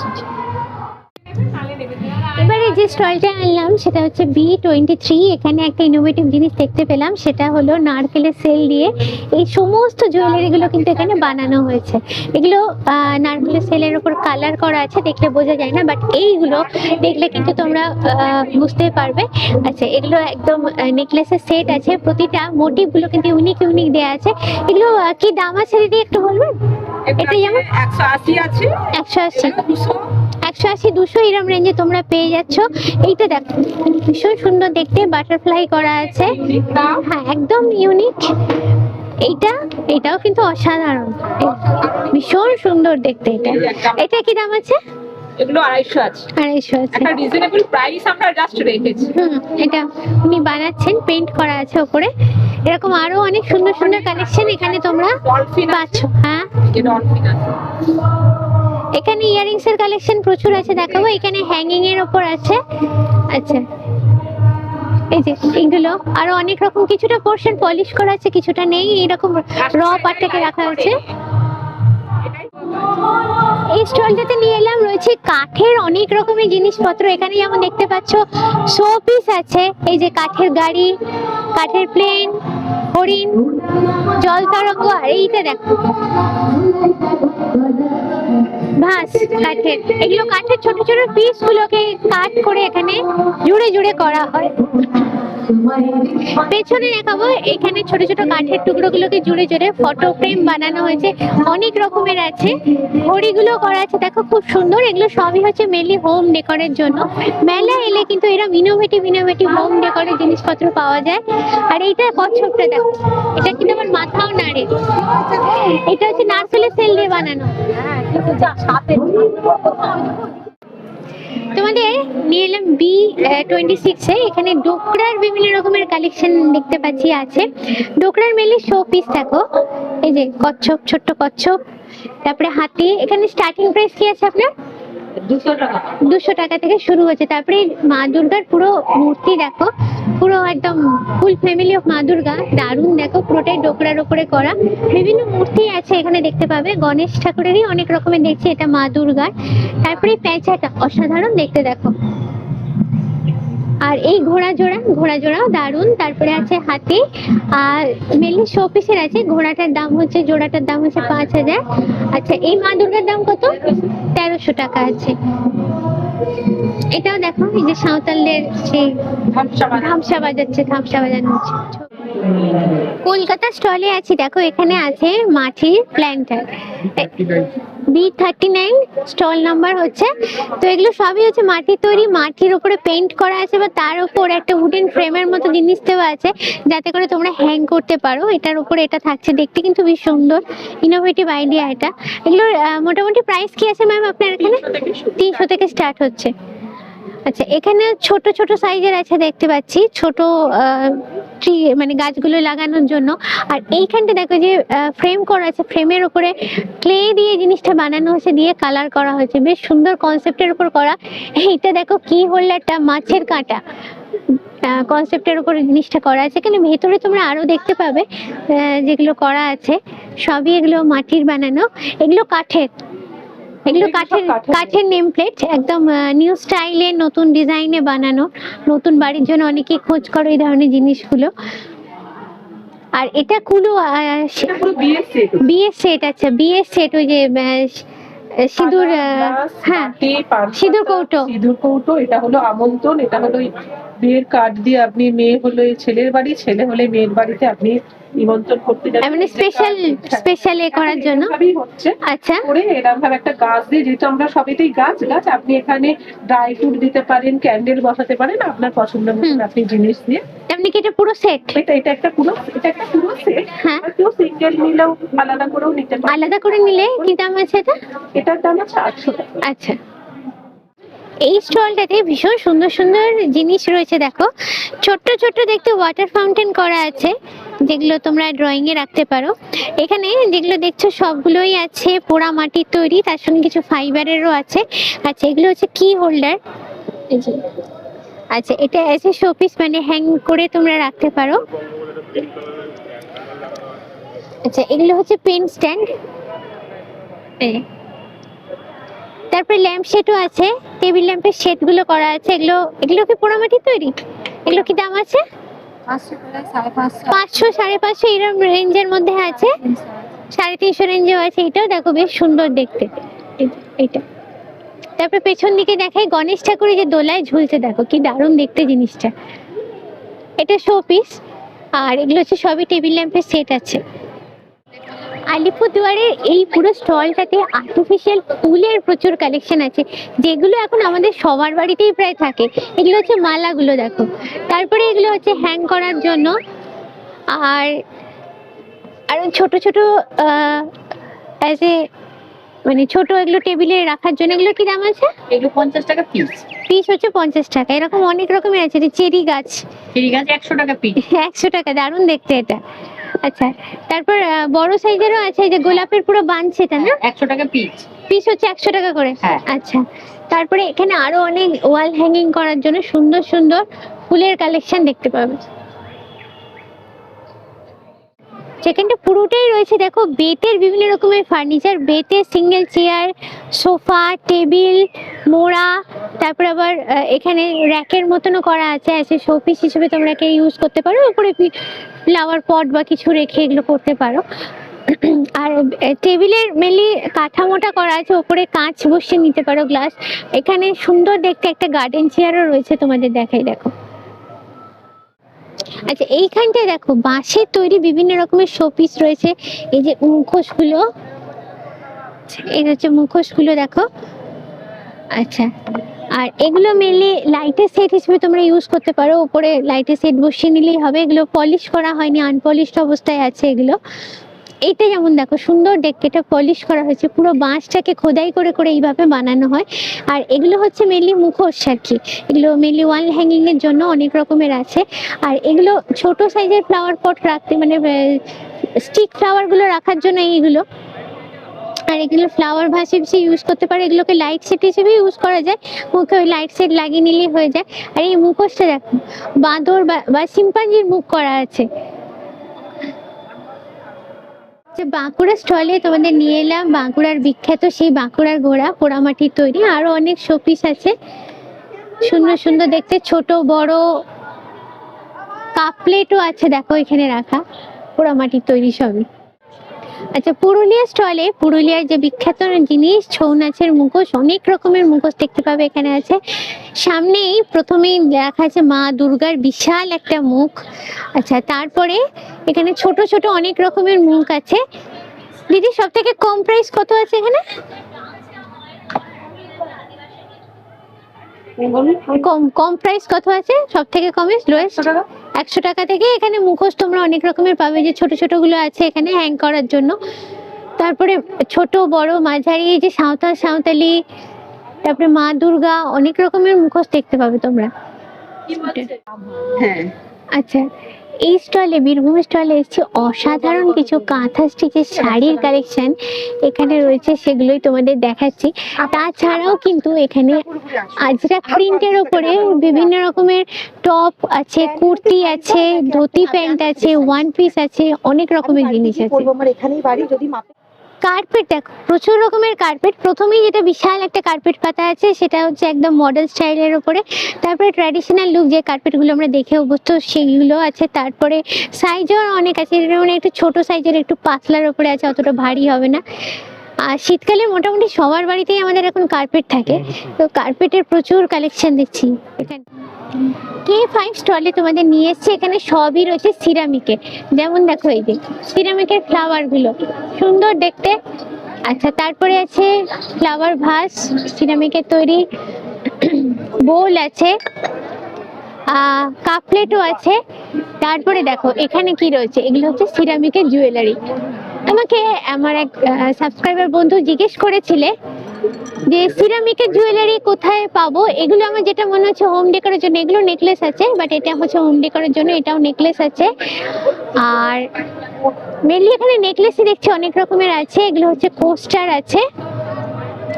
এবারে যে স্টলটা আনলাম সেটা হচ্ছে B23। এখানে একটা ইনোভেটিভ জিনিস দেখতে পেলাম, সেটা হলো নারকেলের সেল দিয়ে এই সমস্ত জুয়েলারি গুলো কিন্তু এখানে বানানো হয়েছে। এগুলো নারকেলের সেলের উপর কালার করা আছে, দেখলে বোঝা যায় না, বাট এইগুলো দেখলে কিন্তু তোমরা বুঝতে পারবে। আচ্ছা এগুলো একদম নেকলেসের সেট আছে, প্রতিটা মোটিভ গুলো কিন্তু ইউনিক ইউনিক দেওয়া আছে। এগুলো কি দাম আছে দিদি একটু বলবেন? এটা যেমন 180 আছে, 180, 200, 180, 200 এরম রেঞ্জে তোমরা পেয়ে যাচ্ছ। এইটা দেখো ভীষণ সুন্দর দেখতে, বাটারফ্লাই করা আছে, হ্যাঁ একদম ইউনিক। এটাও কিন্তু অসাধারণ, ভীষণ সুন্দর দেখতে। এটা কি দাম আছে? এগুলো 250 আছে। 250 আছে, একটা রিজনেবল প্রাইস আমরা জাস্ট রেখেছি। এটা উনি বানাচ্ছেন, পেইন্ট করা আছে ওপরে। এরকম আরো অনেক সুন্দর সুন্দর কালেকশন এখানে তোমরা পাচ্ছ। হ্যাঁ ডলফিন আছে, এখানে ইয়ারিংস এর কালেকশন প্রচুর আছে, দেখাবো। এখানে হ্যাঙ্গিং এর উপর আছে। আচ্ছা এই যে এইগুলো আরো অনেক রকম, কিছুটা পোর্শন পলিশ করা আছে, কিছুটা নেই, এরকম র পার্টটাকে রাখা হয়েছে। এই স্টলটাতে নিয়ে এলাম, রয়েছে কাঠের অনেক রকমের জিনিসপত্র। এখানে যেমন দেখতে পাচ্ছ শো পিস আছে, এই যে কাঠের গাড়ি, কাঠের প্লেন, হরিণ, জল তরঙ্গ। আর এইটা দেখো ভাস কাঠের, এগুলো কাঠের ছোট ছোট পিস গুলোকে কাট করে এখানে জুড়ে জুড়ে করা হয়। পেছনে দেখাবো এখানে ছোট ছোট কাঠের টুকরো গুলোকে জুড়ে জুড়ে ফটো ফ্রেম বানানো হয়েছে, অনেক রকমের আছে। ঘড়িগুলো করা আছে দেখো, খুব সুন্দর। এগুলো সবই হচ্ছে মেনলি হোম ডেকোরের জন্য। মেলা এলে কিন্তু এরকম ইনোভেটিভ হোম ডেকোরের জিনিসপত্র পাওয়া যায়। আর এইটা কচ্ছপটা দেখো, এটা কিন্তু আমার মাথাও নাড়ে। এটা হচ্ছে নারকেলের তেল দিয়ে বানানো। তোমাদের নিয়ে এলাম B26-এ। এখানে ডোকরার বিভিন্ন রকমের কালেকশন দেখতে পাচ্ছি আছে। ডোকরার মেনলি শো পিস দেখো, এই যে কচ্ছপ, ছোট্ট কচ্ছপ, তারপরে হাতি। এখানে স্টার্টিং প্রাইস কি আছে আপনার? 200 টাকা থেকে শুরু হচ্ছে। তারপরে মা দুর্গার পুরো মূর্তি দেখো, পুরো একদম ফুল ফ্যামিলি অফ মা দুর্গা, দারুণ দেখো, পুরোটাই ডোকরার উপরে করা। বিভিন্ন মূর্তি আছে এখানে দেখতে পাবে, গণেশ ঠাকুরেরই অনেক রকমের দেখছি, এটা মা দুর্গার। তারপরে প্যাঁচাটা অসাধারণ দেখতে দেখো। আর এই ঘোড়া জোড়াও দারুণ। তারপরে আছে হাতি, আর মেনলি শো পিসের আছে। ঘোড়াটার দাম হচ্ছে, জোড়াটার দাম হচ্ছে 5000। আচ্ছা, এই মা দুর্গার দাম কত? 1300 টাকা আছে। এটাও দেখো, এই যে সাঁওতালদের সেই ধামসা বাজাচ্ছে, ধামসা বাজানো হচ্ছে। কলকাতা স্টলে আছি দেখো, এখানে আছে মাটির প্ল্যান্টার, B39 স্টল নাম্বার হচ্ছে। তো এগুলো সবই হচ্ছে মাটির তৈরি, মাটির উপরে পেইন্ট করা আছে, বা তার উপর একটা উডেন ফ্রেমের মতো জিনিস দেওয়া আছে যাতে করে তোমরা হ্যাং করতে পারো। এটার উপরে এটা থাকছে, দেখতে কিন্তু বেশ সুন্দর, ইনোভেটিভ আইডিয়া এটা। এগুলোর মোটামুটি প্রাইস কি আছে ম্যাম আপনার এখানে? 300 থেকে স্টার্ট হচ্ছে। আচ্ছা, এখানে ছোট ছোট সাইজের আছে দেখতে পাচ্ছি, ছোট ট্রি মানে গাছগুলো লাগানোর জন্য। আর এইখানটা দেখো যে ফ্রেম করা আছে, ফ্রেমের উপরে ক্লে দিয়ে জিনিসটা বানানো হয়েছে, দিয়ে কালার করা হয়েছে, বেশ সুন্দর কনসেপ্টের উপর করা। এইটা দেখো কি হোল্ডারটা, মাছের কাঁটা কনসেপ্টের উপরে জিনিসটা করা আছে। এখানে ভেতরে তোমরা আরো দেখতে পাবে যেগুলো করা আছে, সবই এগুলো মাটির বানানো, এগুলো কাঠের। এগুলো কাঠের নেম প্লেট, একদম নিউ স্টাইলে, নতুন ডিজাইনে বানানো। নতুন বাড়ির জন্য অনেকেই খোঁজ করো এই ধরনের জিনিসগুলো। আর এটা কুলো বিয়ের সেট। আচ্ছা, বিয়ের সেট, ওই যে সিঁদুর, হ্যাঁ সিঁদুর কৌটো। এটা হলো আমন্ত্রণ, এটা হলো বিয়ের কার্ড দিয়ে আপনি, মেয়ে হলো ছেলের বাড়ি, ছেলে হলে মেয়ের বাড়িতে আপনি নিমন্ত্রণ করতে যাবেন, মানে স্পেশাল এ করার জন্য হচ্ছে। আচ্ছা, করে এরকম ভাবে একটা গাছ দিয়ে, যেহেতু আমরা সবেতেই গাছ, আপনি এখানে ড্রাই ফ্রুট দিতে পারেন, ক্যান্ডেল বসাতে পারেন, আপনার পছন্দ মতো আপনি জিনিস দিয়ে। এমনি কি এটা পুরো সেট? এটা একটা পুরো সেট। হ্যাঁ, কেউ সিঙ্গেল নিলেও আলাদা করেও নিতে পারেন। আলাদা করে নিলে কি দাম আছে এটা? এটার দাম আছে 800 টাকা। আচ্ছা, এই স্টলটাতে ভীষণ সুন্দর সুন্দর জিনিস রয়েছে দেখো, ছোট্ট ছোট্ট দেখতে ওয়াটার ফাউন্টেন করা আছে, যেগুলো তোমরা ড্রয়িং এ রাখতে পারো। এখানে যেগুলো দেখছো সবগুলোই আছে পোড়া মাটির তৈরি, তার সঙ্গে কিছু ফাইবারেরও আছে। আচ্ছা, এগুলো হচ্ছে কি হোল্ডার। আচ্ছা, এটা এসে শোপিস, মানে হ্যাং করে তোমরা রাখতে পারো। আচ্ছা, এগুলো হচ্ছে পেন স্ট্যান্ড। তারপরে ল্যাম্প শেডও আছে, টেবিল ল্যাম্পের শেড গুলো করা আছে। এগুলো কি পোড়ামাটির তৈরি? এগুলো কি দাম আছে? 500 550 এরকম রেঞ্জের মধ্যে আছে, 350 রেঞ্জেও আছে। এটাও দেখো বেশ সুন্দর দেখতে, এটা। তারপরে পেছন দিকে দেখাই গণেশ ঠাকুরের যে দোলায় ঝুলছে, দেখো কি দারুণ দেখতে জিনিসটা। এটা শো পিস। আর এগুলো হচ্ছে সবই টেবিল ল্যাম্পের সেট আছে। আলিপুরদুয়ারের এই পুরো স্টলটাতে আর্টিফিশিয়াল ফুলের প্রচুর কালেকশন আছে, যেগুলো এখন আমাদের সবার বাড়িতেই প্রায় থাকে। এগুলো হচ্ছে মালাগুলো দেখো। তারপরে এগুলো হচ্ছে হ্যাং করার জন্য। আর ছোট ছোট অ্যাজ এ মানে ছোট, এগুলো টেবিলে রাখার জন্য। এগুলো কি দাম আছে? এগুলো 50 টাকা পিস হচ্ছে 50 টাকা। এরকম অনেক রকমের আছে। চেরি গাছ 100 টাকা পিস। 100 টাকা, দারুণ দেখতে এটা। আচ্ছা, তারপর বড় সাইজেরও আছে, যে গোলাপের পুরো বাঞ্চ, এটা না? 100 টাকা পিস হচ্ছে 100 টাকা করে। আচ্ছা, তারপরে এখানে আরো অনেক ওয়াল হ্যাঙ্গিং করার জন্য সুন্দর সুন্দর ফুলের কালেকশন দেখতে পাবে। সেখানটা পুরোটাই রয়েছে দেখো বেতের বিভিন্ন রকমের ফার্নিচার, বেতের সিঙ্গেল চেয়ার, সোফা, টেবিল, মোড়া। তারপর আবার এখানে র্যাকের মতনও করা আছে, শোপিস হিসেবে তোমরা একে ইউজ করতে পারো। উপরে ফ্লাওয়ার পট বা কিছু রেখে এগুলো করতে পারো। আর টেবিলের মেনলি কাঠামোটা করা আছে, উপরে কাঁচ বসিয়ে নিতে পারো, গ্লাস। এখানে সুন্দর দেখতে একটা গার্ডেন চেয়ারও রয়েছে, তোমাদের দেখাই দেখো। আচ্ছা, এইখানটায় দেখো বাঁশের তৈরি বিভিন্ন রকমের শোপিস রয়েছে। এই যে মুখোশগুলো, এই হচ্ছে মুখোশগুলো দেখো। আচ্ছা, আর এগুলো মেনলি লাইটের সেট হিসেবে তোমরা ইউজ করতে পারো। উপরে লাইটের সেট বসিয়ে নিলেই হবে। এগুলো পলিশ করা হয়নি, আনপলিশড অবস্থায় আছে এগুলো। এইটা যেমন দেখো সুন্দর দেখতে, এটা পলিশ করা হয়েছে। পুরো বাঁশটাকে খোদাই করে করে এইভাবে বানানো হয়। আর এগুলো হচ্ছে মেনলি মুখোশ আর কি। এগুলো মেনলি ওয়াল হ্যাঙ্গিং এর জন্য অনেক রকমের আছে। আর এগুলো ছোট সাইজের ফ্লাওয়ার পট রাখতে, মানে স্টিক ফ্লাওয়ার গুলো রাখার জন্য এইগুলো। আর এগুলো ফ্লাওয়ার ভাস হিসেবে ইউজ করতে পারে। এগুলোকে লাইট সেট হিসেবে ইউজ করা যায়। মুখে ওই লাইট সেট লাগিয়ে নিলেই হয়ে যায়। আর এই মুখোশটা দেখো বাঁদর বা শিম্পাঞ্জির মুখ করা আছে। বাঁকুড়া স্টলে তোমাদের নিয়ে এলাম বাঁকুড়ার বিখ্যাত সেই বাঁকুড়ার ঘোড়া, পোড়ামাটির তৈরি। আরো অনেক শোপিস আছে সুন্দর সুন্দর দেখতে, ছোট বড় কাপ প্লেটও আছে দেখো এখানে রাখা, পোড়ামাটির তৈরি সবই। আচ্ছা, পুরুলিয়া স্টলে পুরুলিয়ার যে বিখ্যাত জিনিস ছৌ নাচের মুখোশ, অনেক রকমের মুখোশ দেখতে পাবে এখানে আছে। সামনেই প্রথমেই দেখা আছে মা দুর্গার বিশাল একটা মুখ। আচ্ছা, তারপরে এখানে ছোট ছোট অনেক রকমের মুখ আছে। দিদি, সব থেকে কম প্রাইস কত আছে এখানে? কম কম প্রাইস কত আছে? সব থেকে কমেস্ট লোয়েস্ট 100 টাকা থেকে এখানে মুখোশ তোমরা অনেক রকমের পাবে। যে ছোট ছোট গুলো আছে এখানে হ্যাং করার জন্য। তারপরে ছোট বড় মাঝারি, এই যে সাঁওতাল সাঁওতালি, তারপরে মা দুর্গা, অনেক রকমের মুখোশ দেখতে পাবে তোমরা। হ্যাঁ, আচ্ছা, এই স্টলে, বীরভূম স্টলে এসেছে অসাধারণ কিছু কাঁথা স্টিচের শাড়ির কালেকশন এখানে রয়েছে, সেগুলোই তোমাদের দেখাচ্ছি। তাছাড়াও কিন্তু এখানে আজরাক প্রিন্টের ওপরে বিভিন্ন রকমের টপ আছে, কুর্তি আছে, ধুতি প্যান্ট আছে, ওয়ান পিস আছে, অনেক রকমের জিনিস আছে। কার্পেট দেখো, প্রচুর রকমের কার্পেট। প্রথমেই যেটা বিশাল একটা কার্পেট পাতা আছে সেটা হচ্ছে একদম মডেল স্টাইলের উপরে। তারপরে ট্র্যাডিশনাল লুক যে কার্পেটগুলো আমরা দেখে অভ্যস্ত সেইগুলো আছে। তারপরে সাইজও অনেক আছে, মানে একটু ছোট সাইজের, একটু পাতলার উপরে আছে, অতটা ভারী হবে না। আর শীতকালে মোটামুটি সবার বাড়িতেই আমাদের এখন কার্পেট থাকে, তো কার্পেটের প্রচুর কালেকশন দেখছি এখানে। K5 স্টলে তোমাদের নিয়ে এসছে, এখানে সবই রয়েছে সিরামিকের। যেমন দেখো এই যে সিরামিকের ফ্লাওয়ার গুলো সুন্দর দেখতে। আচ্ছা, তারপরে আছে ফ্লাওয়ার ভাস, সিরামিকের তৈরি বোল আছে, কাপ প্লেটও আছে। তারপরে দেখো এখানে কি রয়েছে, এগুলো হচ্ছে সিরামিকের জুয়েলারি। আমাকে আমার এক সাবস্ক্রাইবার বন্ধু জিজ্ঞেস করেছিলে যে সিরামিকের জুয়েলারি কোথায় পাবো। এগুলো আমার যেটা মনে হচ্ছে হোম ডেকোরের জন্য। এগুলো নেকলেস আছে, বাট এটা হচ্ছে হোম ডেকোরের জন্য, এটাও নেকলেস আছে। আর মেনলি এখানে নেকলেসই দেখছি অনেক রকমের আছে। এগুলো হচ্ছে কোস্টার আছে।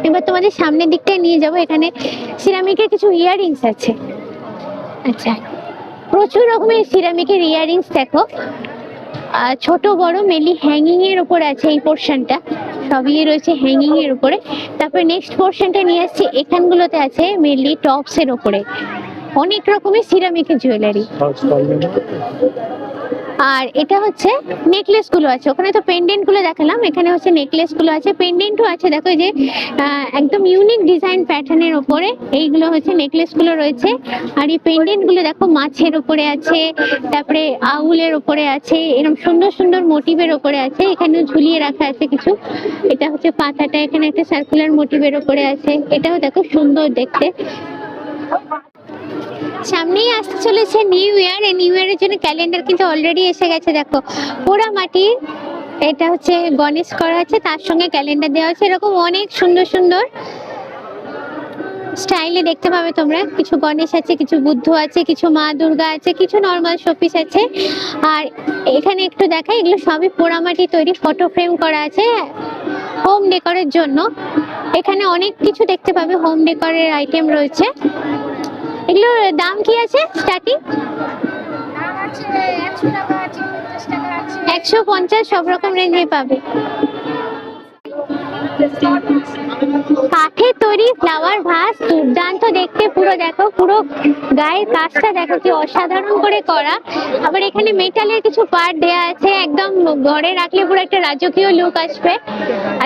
এবার তোমাদের সামনের দিকটায় নিয়ে যাবো, এখানে সিরামিকের কিছু ইয়াররিংস আছে। আচ্ছা, প্রচুর রকমের সিরামিকের ইয়াররিংস দেখো, ছোট বড়, মেনলি হ্যাঙ্গিং এর উপর আছে। এই পোর্শনটা সবই রয়েছে হ্যাঙ্গিং এর উপরে। তারপরে নেক্সট পোর্শনটা নিয়ে আসছি, এখানগুলোতে আছে মেনলি টপস এর উপরে অনেক রকমের সিরামিকের জুয়েলারি। আর এটা হচ্ছে নেকলেস গুলো আছে, ওখানে তো পেন্ডেন্ট গুলো দেখালাম, এখানে হচ্ছে নেকলেস গুলো আছে, পেন্ডেন্টও আছে। দেখো যে একদম ইউনিক ডিজাইন প্যাটার্নের উপরে এইগুলো হচ্ছে নেকলেস গুলো রয়েছে। আর এই পেন্ডেন্ট গুলো দেখো মাছের উপরে আছে, তারপরে আউলের উপরে আছে, এরকম সুন্দর সুন্দর মোটিভের উপরে আছে। এখানে ঝুলিয়ে রাখা আছে কিছু। এটা হচ্ছে পাতাটা, এখানে একটা সার্কুলার মোটিভের উপরে আছে। এটাও দেখো সুন্দর দেখতে। সামনেই আসতে চলেছে নিউ ইয়ার। এই নিউ ইয়ারের জন্য ক্যালেন্ডার কিন্তু অলরেডি এসে গেছে। দেখো পোড়া মাটির, এটা হচ্ছে গণেশ করা আছে, তার সঙ্গে ক্যালেন্ডার দেওয়া আছে। এরকম অনেক সুন্দর সুন্দর স্টাইলে দেখতে পাবে তোমরা। কিছু গণেশ আছে, কিছু বুদ্ধ আছে, কিছু মা দুর্গা আছে, কিছু নর্মাল শোপিস আছে। আর এখানে একটু দেখাই, এগুলো সবই পোড়ামাটি তৈরি, ফটো ফ্রেম করা আছে হোম ডেকোরের জন্য। এখানে অনেক কিছু দেখতে পাবে, হোম ডেকোরের আইটেম রয়েছে। এগুলোর দাম কি আছে স্টার্টিং? 150, সব রকম রেঞ্জে পাবে। কাঠের তৈরি ফ্লাওয়ার ভাস, দুর্দান্ত দেখতে। পুরো দেখো, পুরো গায়ের কাজটা দেখো কি অসাধারণ করে করা। আবার এখানে মেটালের কিছু পার্ট দেয়া আছে, একদম ঘরে রাখলে পুরো একটা রাজকীয় লুক আসবে।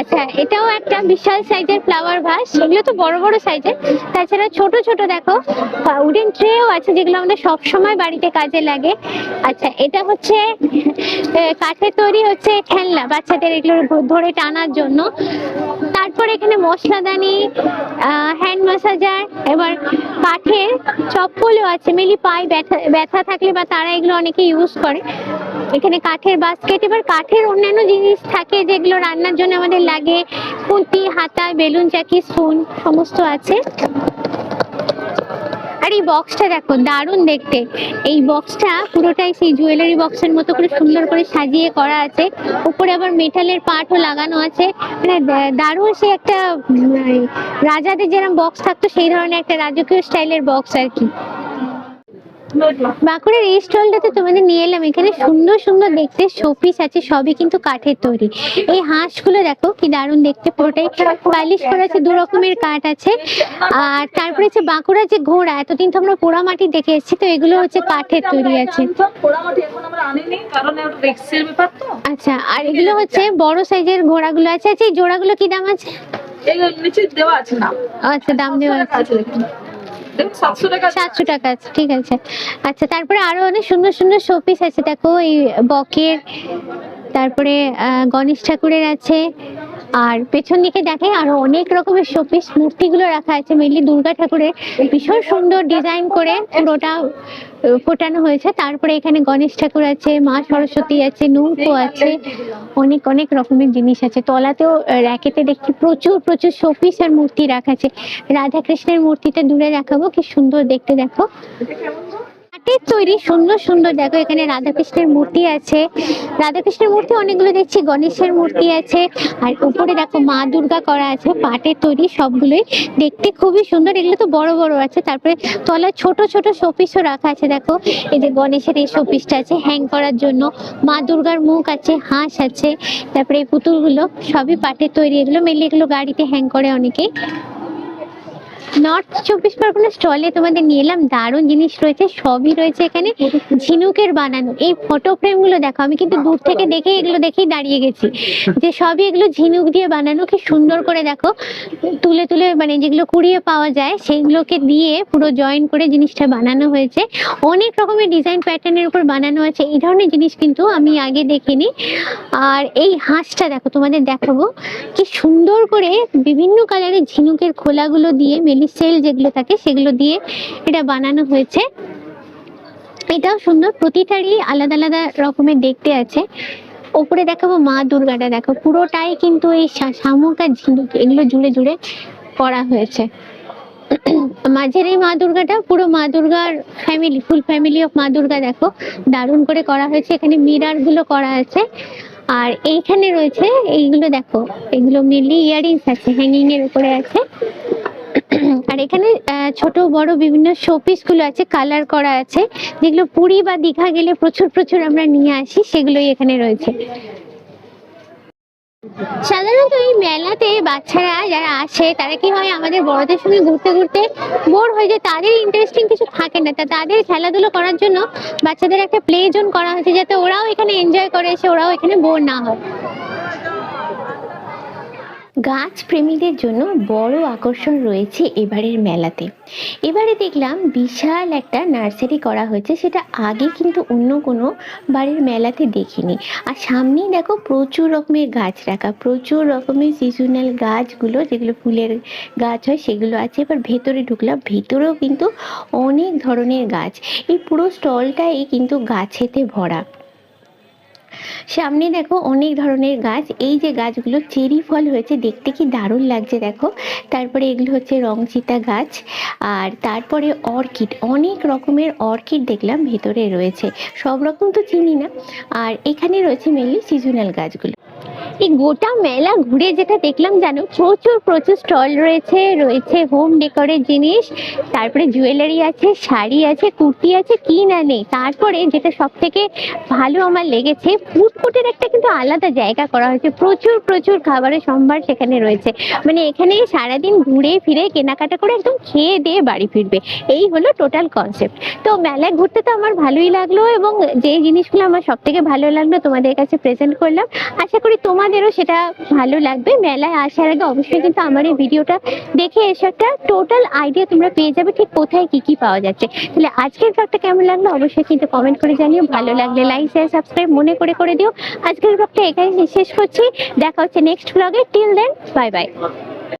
আচ্ছা, এটাও একটা বিশাল সাইজের ফ্লাওয়ার ভাস, এগুলো তো বড় বড় সাইজের। তাছাড়া ছোট ছোট দেখো উডেন ট্রেও আছে, যেগুলো আমাদের সব সময় বাড়িতে কাজে লাগে। আচ্ছা, এটা হচ্ছে কাঠের তৈরি হচ্ছে খেলনা বাচ্চাদের, এগুলো ধরে টানার জন্য। তারপর এখানে মশলাদানি, হ্যান্ড ম্যাসাজার, এবার কাঠের চপ্পলও আছে, মেলি পায়ে ব্যথা থাকলে বা তারা এগুলো অনেকে ইউজ করে। এখানে কাঠের বাস্কেট, এবার কাঠের অন্যান্য জিনিস থাকে যেগুলো রান্নার জন্য আমাদের লাগে, খুন্তি, হাতা, বেলুন চাকি, স্পুন সমস্ত আছে। আর এই বক্সটা দেখো, দারুণ দেখতে। এই বক্সটা পুরোটাই সেই জুয়েলারি বক্সের মতো করে সুন্দর করে সাজিয়ে করা আছে। উপরে আবার মেটালের পার্টও লাগানো আছে। মানে দারুণ, সে একটা রাজাদের যেরকম বক্স থাকতো সেই ধরনের একটা রাজকীয় স্টাইলের বক্স আর কি। বাঁকুড়ার এই স্টলটাতে তোমাদের নিয়ে এলাম। এখানে সুন্দর সুন্দর দেখতে শোপিস আছে, সবই কিন্তু কাঠের তৈরি। এই হাঁসগুলো দেখো কি দারুণ দেখতে, পুরোটাই পালিশ করা আছে, দু রকমের কাঠ আছে। আর তারপরে হচ্ছে বাঁকুড়ার যে ঘোড়া, এতদিন তো আমরা পোড়ামাটি দেখে এসেছি, তো এগুলো হচ্ছে কাঠের তৈরি আছে। আচ্ছা, আর এগুলো হচ্ছে বড় সাইজের ঘোড়াগুলো আছে। আচ্ছা, এই জোড়াগুলো কি দাম আছে? আচ্ছা, দাম দেওয়া আছে, 700 টাকা আছে, ঠিক আছে। আচ্ছা, তারপরে আরো অনেক সুন্দর সুন্দর শোপিস আছে দেখো, এই বকের, তারপরে গণেশ ঠাকুরের আছে। আর পেছন দিকে দেখে আরো অনেক রকমের শোপিস মূর্তিগুলো রাখা আছে, মেনলি দুর্গা ঠাকুরের ভীষণ সুন্দর ডিজাইন করে পুরোটা ফোটানো হয়েছে। তারপরে এখানে গণেশ ঠাকুর আছে, মা সরস্বতী আছে, নৌকো আছে, অনেক অনেক রকমের জিনিস আছে। তলাতেও র্যাকেতে দেখছি প্রচুর প্রচুর শোপিস আর মূর্তি রাখা আছে। রাধা কৃষ্ণের মূর্তিটা দূরে দেখাবো, কি সুন্দর দেখতে দেখো, কাঠের তৈরি সুন্দর সুন্দর। দেখো এখানে রাধাকৃষ্ণের মূর্তি আছে, রাধাকৃষ্ণের মূর্তি অনেকগুলো দেখছি, গণেশের মূর্তি আছে। আর উপরে দেখো মা দুর্গা করা আছে, পাটের তৈরি, সবগুলোই দেখতে খুবই সুন্দর। এগুলো তো বড় বড় আছে। তারপরে তলায় ছোট ছোট শোপিসও রাখা আছে। দেখো এই যে গণেশের এই শোপিসটা আছে হ্যাং করার জন্য, মা দুর্গার মুখ আছে, হাঁস আছে, তারপরে এই পুতুলগুলো সবই পাটের তৈরি। এগুলো মেনলি এগুলো গাড়িতে হ্যাং করে অনেকে। নর্থ 24 পরগনা স্টলে তোমাদের নিয়ে এলাম, দারুণ জিনিস রয়েছে, সবই রয়েছে এখানে ঝিনুকের বানানো। এই ফটো ফ্রেম গুলো দেখো, আমি কিন্তু দূর থেকে দেখে এগুলো দেখেই দাঁড়িয়ে গেছি যে সবই এগুলো ঝিনুক দিয়ে বানানো। কি সুন্দর করে দেখো, তুলে তুলে মানে যেগুলো কুড়িয়ে পাওয়া যায় সেইগুলোকে দিয়ে পুরো জয়েন করে জিনিসটা বানানো হয়েছে। অনেক রকমের ডিজাইন প্যাটার্নের উপর বানানো আছে। এই ধরনের জিনিস কিন্তু আমি আগে দেখিনি। আর এই হাঁসটা দেখো, তোমাদের দেখাবো কি সুন্দর করে বিভিন্ন কালারের ঝিনুকের খোলাগুলো দিয়ে, সেল যেগুলো থাকে সেগুলো দিয়ে এটা বানানো হয়েছে। এটাও সুন্দর, প্রতিটারই আলাদা আলাদা রকমের দেখতে আছে। উপরে দেখাবো মা দুর্গাটা, দেখো পুরোটাই কিন্তু এই শামুক আর ঝিনুক এগুলো জুড়ে জুড়ে করা হয়েছে। মাঝের এই মা দুর্গাটা পুরো মা দুর্গার ফ্যামিলি, ফুল ফ্যামিলি অফ মা দুর্গা দেখো দারুণ করে করা হয়েছে। এখানে মিরার গুলো করা আছে। আর এইখানে রয়েছে এইগুলো দেখো, এগুলো মেনলি ইয়াররিংস আছে, হ্যাঙ্গিং এর উপরে আছে। আর এখানে ছোট বড় বিভিন্ন শোপিস গুলো আছে, কালার করা আছে, যেগুলো পুরী বা দীঘা গেলে প্রচুর প্রচুর আমরা নিয়ে আসি, সেগুলোই এখানে রয়েছে। সাধারণত এই মেলাতে বাচ্চারা যারা আসে তারা কি হয়, আমাদের বড়দের সঙ্গে ঘুরতে ঘুরতে বোর হয়ে যায়, তাদের ইন্টারেস্টিং কিছু থাকে না। তা তাদের খেলাধুলো করার জন্য বাচ্চাদের একটা প্লে জোন করা হয়েছে, যাতে ওরাও এখানে এনজয় করে, এসে ওরাও এখানে বোর না হয়। গাছ প্রেমীদের জন্য বড় আকর্ষণ রয়েছে এবারের মেলাতে। এবারে দেখলাম বিশাল একটা নার্সারি করা হয়েছে, সেটা আগে কিন্তু অন্য কোনো বাড়ির মেলাতে দেখিনি। আর সামনেই দেখো প্রচুর রকমের গাছ রাখা, প্রচুর রকমের সিজনাল গাছগুলো, যেগুলো ফুলের গাছ হয় সেগুলো আছে। এবার ভেতরে ঢুকলাম, ভেতরেও কিন্তু অনেক ধরনের গাছ। এই পুরো স্টলটাই কিন্তু গাছেতে ভরা। সামনে দেখো অনেক ধরনের গাছ, এই যে গাছগুলো চেরি ফল হয়েছে, দেখতে কি দারুণ লাগছে দেখো। তারপরে এগুলো হচ্ছে রংচিতা গাছ, আর তারপরে অর্কিড, অনেক রকমের অর্কিড দেখলাম ভেতরে রয়েছে, সব রকম তো চিনি না। আর এখানে রয়েছে মেনলি সিজনাল গাছগুলো। এই গোটা মেলা ঘুরে যেটা দেখলাম জানো, প্রচুর প্রচুর স্টল রয়েছে, রয়েছে হোম ডেকোরের জিনিস, তারপরে জুয়েলারি আছে, শাড়ি আছে, কুর্তি আছে, কি না নেই। তারপরে যেটা সব থেকে ভালো আমার লেগেছে, ফুড কোর্টের একটা কিন্তু আলাদা জায়গা করা হয়েছে, প্রচুর প্রচুর খাবারের সম্ভার সেখানে রয়েছে। মানে এখানে সারাদিন ঘুরে ফিরে কেনাকাটা করে একদম খেয়ে দিয়ে বাড়ি ফিরবে, এই হলো টোটাল কনসেপ্ট। তো মেলায় ঘুরতে তো আমার ভালোই লাগলো, এবং যে জিনিসগুলো আমার সব থেকে ভালো লাগলো তোমাদের কাছে প্রেজেন্ট করলাম। আশা করি তোমাদেরও সেটা ভালো লাগবে। মেলায় আসার আগে অবশ্যই কিন্তু আমার এই ভিডিওটা দেখে এসে একটা টোটাল আইডিয়া তোমরা পেয়ে যাবে ঠিক কোথায় কি কি পাওয়া যাচ্ছে। তাহলে আজকের ব্লগটা কেমন লাগলো অবশ্যই কিন্তু কমেন্ট করে জানিও, ভালো লাগলে লাইক শেয়ার সাবস্ক্রাইব মনে করে দিও। আজকের ব্লগটা এখানে শেষ করছি, দেখা হচ্ছে next blog. Till then bye by.